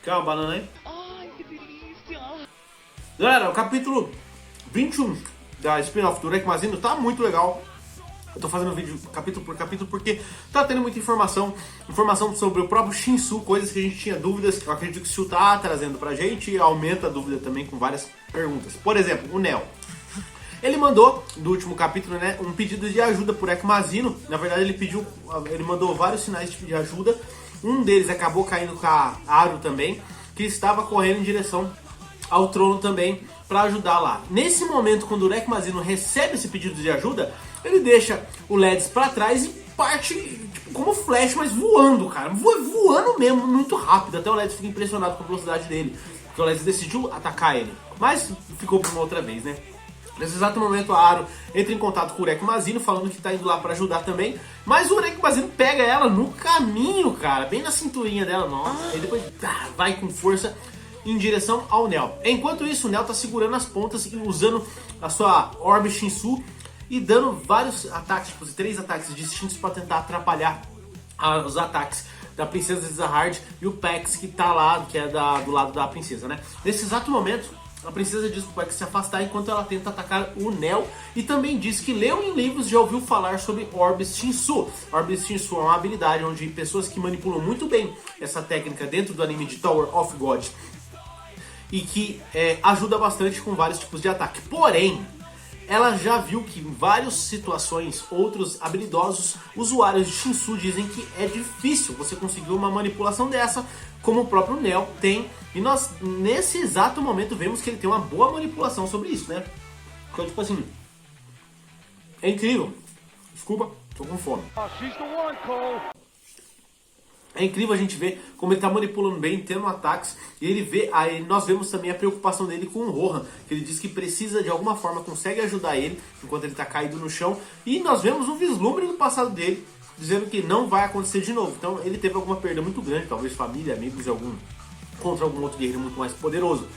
Quer uma banana aí? Ai, que delícia! Galera, o capítulo 21 da spin-off do Urek Mazino tá muito legal. Eu tô fazendo vídeo capítulo por capítulo porque tá tendo muita informação sobre o próprio Shinsu, coisas que a gente tinha dúvidas. Eu acredito que o Shu tá trazendo pra gente e aumenta a dúvida também com várias perguntas. Por exemplo, o Neo. Ele mandou, do último capítulo, né, um pedido de ajuda por Urek Mazino. Na verdade, ele mandou vários sinais de pedir ajuda. Um deles acabou caindo com a Aru também, que estava correndo em direção ao trono também para ajudar lá. Nesse momento, quando o Urek Mazino recebe esse pedido de ajuda, ele deixa o Ledes para trás e parte tipo, como flash, mas voando, cara. Voando mesmo, muito rápido. Até o Ledes fica impressionado com a velocidade dele. Porque o Ledes decidiu atacar ele. Mas ficou por uma outra vez, né? Nesse exato momento, a Aru entra em contato com o Urek Mazino, falando que tá indo lá pra ajudar também. Mas o Urek Mazino pega ela no caminho, cara, bem na cinturinha dela, nossa. E depois vai com força em direção ao Neo. Enquanto isso, o Neo tá segurando as pontas e usando a sua Orb Shinsu e dando vários ataques, tipo 3 ataques distintos para tentar atrapalhar os ataques da Princesa Zahard e o Pax que tá lá, que é do lado da princesa, né? Nesse exato momento, a princesa diz pro Pax se afastar enquanto ela tenta atacar o Neo e também diz que leu em livros e já ouviu falar sobre Orbs Shinsu. Orbs Shinsu é uma habilidade onde pessoas que manipulam muito bem essa técnica dentro do anime de Tower of God e que ajuda bastante com vários tipos de ataque. Porém, ela já viu que em várias situações, outros habilidosos usuários de Shinsu dizem que é difícil você conseguir uma manipulação dessa, como o próprio Neo tem. E nós, nesse exato momento, vemos que ele tem uma boa manipulação sobre isso, né? Então, tipo assim, é incrível. Desculpa, tô com fome. É incrível a gente ver como ele tá manipulando bem, tendo ataques. E ele vê, aí nós vemos também a preocupação dele com o Rohan, que ele diz que precisa de alguma forma, consegue ajudar ele enquanto ele tá caído no chão. E nós vemos um vislumbre do passado dele, dizendo que não vai acontecer de novo. Então ele teve alguma perda muito grande, talvez família, amigos, contra algum outro guerreiro muito mais poderoso.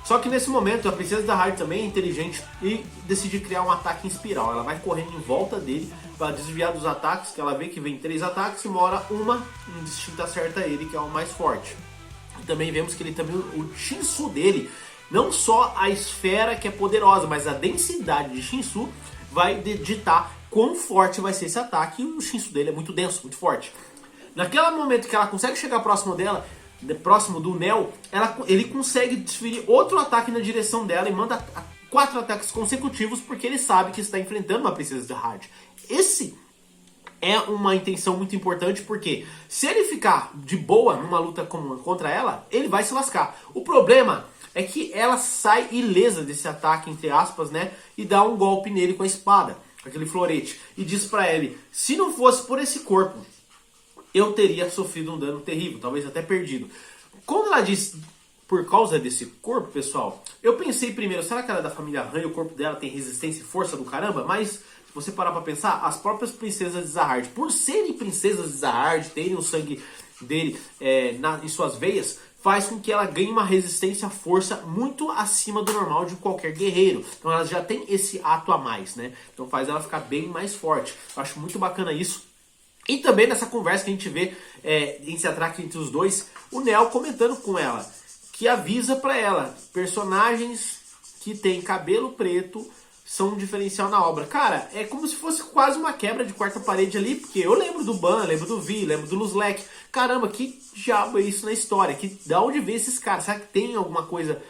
Só que nesse momento a Princesa Zahard também é inteligente e decide criar um ataque em espiral. Ela vai correndo em volta dele para desviar dos ataques, que ela vê que vem 3 ataques e uma indistinta acerta ele, que é o mais forte. E também vemos que ele também, o Shinsu dele, não só a esfera que é poderosa, mas a densidade de Shinsu vai ditar quão forte vai ser esse ataque, e o Shinsu dele é muito denso, muito forte. Naquele momento que ela consegue chegar próximo dela, próximo do Neo, ele consegue desferir outro ataque na direção dela e manda 4 ataques consecutivos porque ele sabe que está enfrentando uma Princesa Zahard. Esse é uma intenção muito importante porque se ele ficar de boa numa luta contra ela, ele vai se lascar. O problema é que ela sai ilesa desse ataque, entre aspas, né, e dá um golpe nele com a espada, aquele florete, e diz pra ele, se não fosse por esse corpo, eu teria sofrido um dano terrível, talvez até perdido. Quando ela diz por causa desse corpo, pessoal, eu pensei primeiro, será que ela é da família Han e o corpo dela tem resistência e força do caramba? Mas, se você parar pra pensar, as próprias princesas de Zahard, por serem princesas de Zahard, terem o sangue dele em suas veias, faz com que ela ganhe uma resistência, força muito acima do normal de qualquer guerreiro. Então ela já tem esse ato a mais, né? Então faz ela ficar bem mais forte. Eu acho muito bacana isso. E também nessa conversa que a gente vê esse ataque entre os dois, o Neo comentando com ela, que avisa pra ela, personagens que têm cabelo preto são um diferencial na obra. Cara, é como se fosse quase uma quebra de quarta parede ali, porque eu lembro do Ban, lembro do Vi, lembro do Luzlek. Caramba, que diabo é isso na história? Da onde vem esses caras? Será que tem alguma coisa,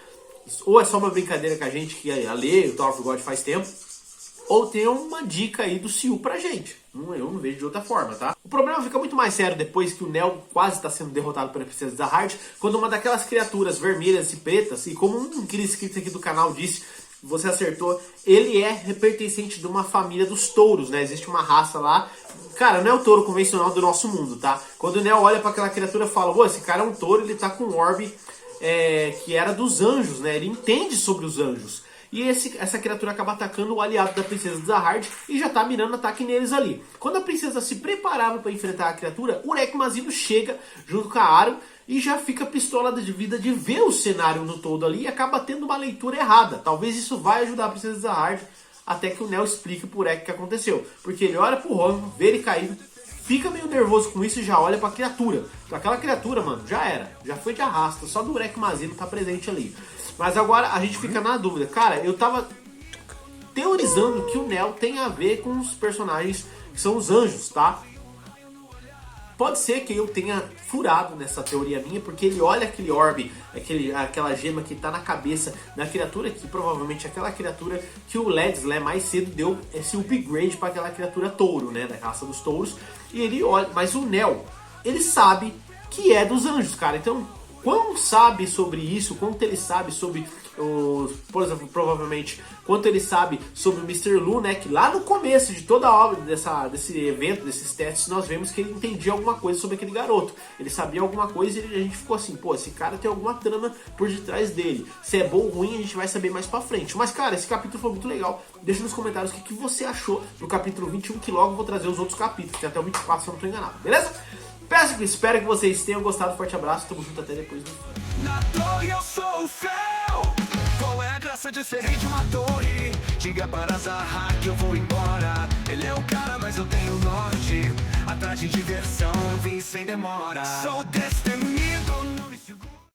ou é só uma brincadeira com a gente que lê o Tower of God faz tempo, ou tem uma dica aí do Siu pra gente. Eu não vejo de outra forma, tá? O problema fica muito mais sério depois que o Neo quase está sendo derrotado pela Princesa Zahard, quando uma daquelas criaturas vermelhas e pretas, e como um inscrito aqui do canal disse, você acertou, ele é pertencente de uma família dos touros, né? Existe uma raça lá. Cara, não é o touro convencional do nosso mundo, tá? Quando o Neo olha para aquela criatura e fala, pô, esse cara é um touro, ele tá com um orbe que era dos anjos, né? Ele entende sobre os anjos. E essa criatura acaba atacando o aliado da Princesa Zahard e já tá mirando ataque neles ali. Quando a princesa se preparava para enfrentar a criatura, o Urek Mazino chega junto com a Aru e já fica pistola de vida de ver o cenário no todo ali e acaba tendo uma leitura errada. Talvez isso vai ajudar a Princesa Zahard até que o Neo explique pro Urek o que aconteceu. Porque ele olha pro Rohan, vê ele caído, fica meio nervoso com isso e já olha pra criatura. Então aquela criatura, mano, já era. Já foi de arrasta. Só do Urek Mazino tá presente ali. Mas agora a gente fica na dúvida. Cara, eu tava teorizando que o Nel tem a ver com os personagens que são os anjos, tá? Pode ser que eu tenha furado nessa teoria minha, porque ele olha aquele orbe, aquela gema que tá na cabeça da criatura, que provavelmente é aquela criatura que o Ledsley mais cedo deu esse upgrade para aquela criatura touro, né, da raça dos touros. E ele olha, mas o Nel, ele sabe que é dos anjos, cara. Então, quão sabe sobre isso, quanto ele sabe sobre por exemplo, provavelmente, quanto ele sabe sobre o Mr. Lu, né? Que lá no começo de toda a obra desse evento, desses testes, nós vemos que ele entendia alguma coisa sobre aquele garoto. Ele sabia alguma coisa e a gente ficou assim, pô, esse cara tem alguma trama por detrás dele. Se é bom ou ruim, a gente vai saber mais pra frente. Mas, cara, esse capítulo foi muito legal. Deixa nos comentários o que você achou do capítulo 21, que logo eu vou trazer os outros capítulos, que até o 24, se eu não tô enganado, beleza? Espero que vocês tenham gostado. Forte abraço, tamo junto até depois do filme. Na torre eu sou o fel. Qual é a graça de ser rei de uma torre? Diga para Zahar que eu vou embora. Ele é o cara, mas eu tenho norte. Atrás de diversão, vim sem demora. Sou destemido, não me